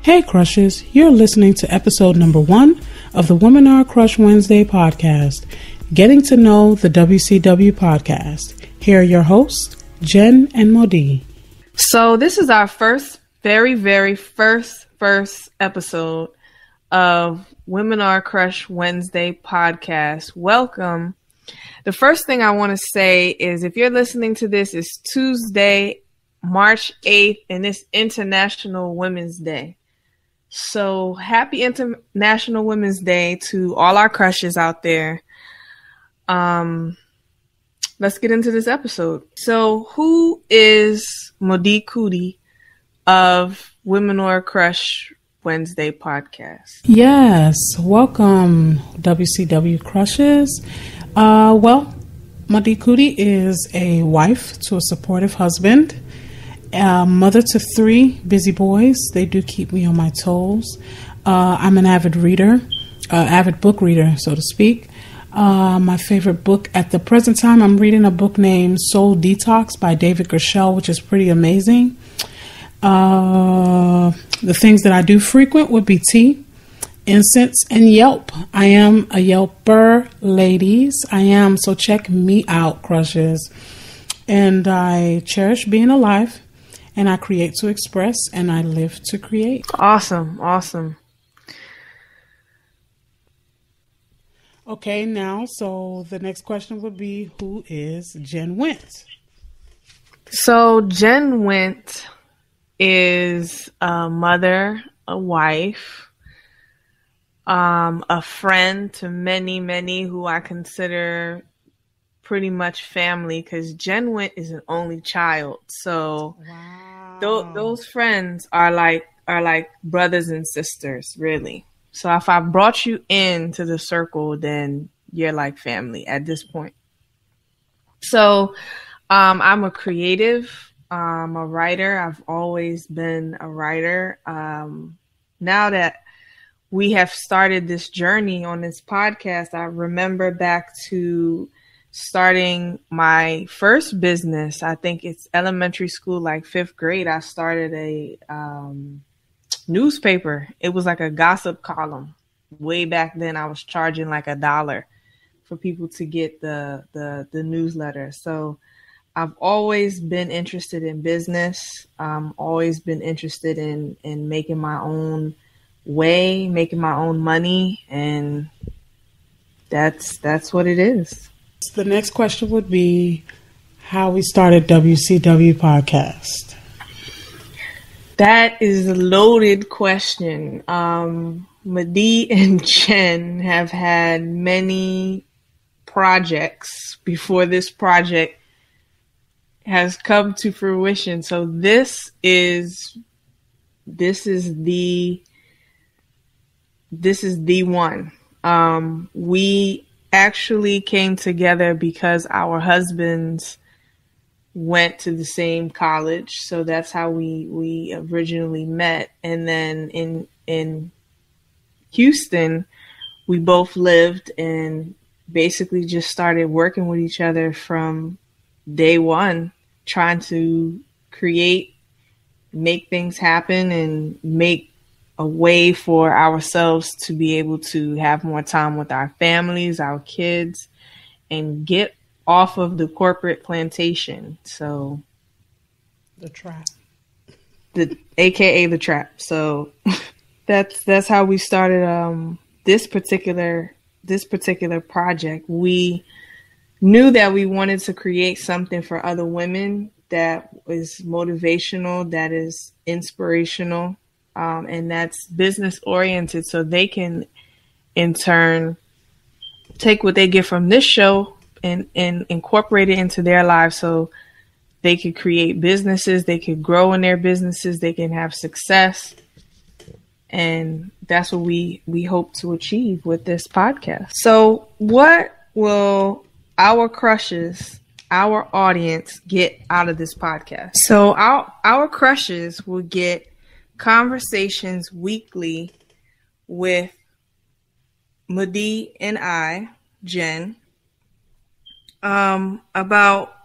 Hey crushes, you're listening to episode number 1 of the Womaneur Crush Wednesday Podcast, Getting to Know the WCW Podcast. Here are your hosts, Jen and Modi. So this is our very first episode of Womaneur Crush Wednesday Podcast. Welcome. The first thing I want to say is if you're listening to this, it's Tuesday, March 8th, and it's International Women's Day. So happy International Women's Day to all our crushes out there. Let's get into this episode. So who is Modi Kuti of Womaneur Crush Wednesday Podcast? Yes, welcome WCW crushes. Modi Kuti is a wife to a supportive husband. Mother to 3 busy boys. They do keep me on my toes. I'm an avid reader, avid book reader, so to speak. My favorite book at the present time, I'm reading a book named Soul Detox by David Gershell, which is pretty amazing. The things that I do frequent would be tea, incense, and Yelp. I am a Yelper, ladies. I am, so check me out, crushes. And I cherish being alive. And I create to express, and I live to create. Awesome. Okay, now, so the next question would be, who is Jen Wint? So Jen Wint is a mother, a wife, a friend to many who I consider pretty much family, because Jen Wint is an only child. So wow. Those friends are like brothers and sisters, really. So if I brought you into the circle, then you're like family at this point. So I'm a creative, I'm a writer. I've always been a writer. Now that we have started this journey on this podcast, I remember back to starting my first business. I think it's elementary school, like 5th grade. I started a newspaper. It was like a gossip column. Way back then, I was charging like $1 for people to get the newsletter. So I've always been interested in business. Always been interested in making my own way, making my own money, and that's what it is. The next question would be how we started WCW Podcast. That is a loaded question. Madi and Jen have had many projects before this project has come to fruition. So this is the one. We actually came together because our husbands went to the same college. So that's how we originally met. And then in Houston, we both lived and basically just started working with each other from day one, trying to create, make things happen, and make a way for ourselves to be able to have more time with our families, our kids, and get off of the corporate plantation. So the trap, AKA the trap. So that's how we started this particular project. We knew that we wanted to create something for other women that is motivational, that is inspirational, and that's business oriented, so they can in turn take what they get from this show and incorporate it into their lives, so they could create businesses, they could grow in their businesses, they can have success. And that's what we hope to achieve with this podcast. So what will our crushes, our audience, get out of this podcast? So our crushes will get conversations weekly with Madi and I, Jen, about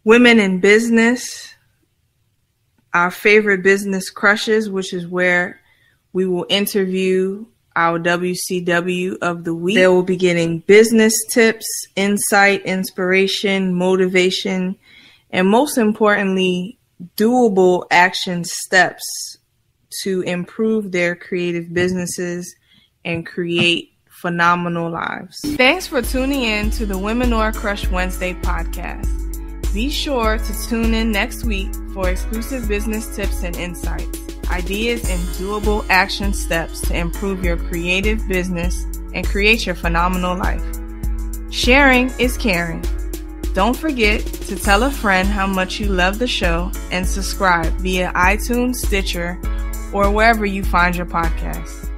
women in business, our favorite business crushes, which is where we will interview our WCW of the week. They will be getting business tips, insight, inspiration, motivation, and most importantly, doable action steps to improve their creative businesses and create phenomenal lives. Thanks for tuning in to the Womaneur Crush Wednesday podcast. Be sure to tune in next week for exclusive business tips and insights, ideas and doable action steps to improve your creative business and create your phenomenal life. Sharing is caring. Don't forget to tell a friend how much you love the show and subscribe via iTunes, Stitcher, or wherever you find your podcast.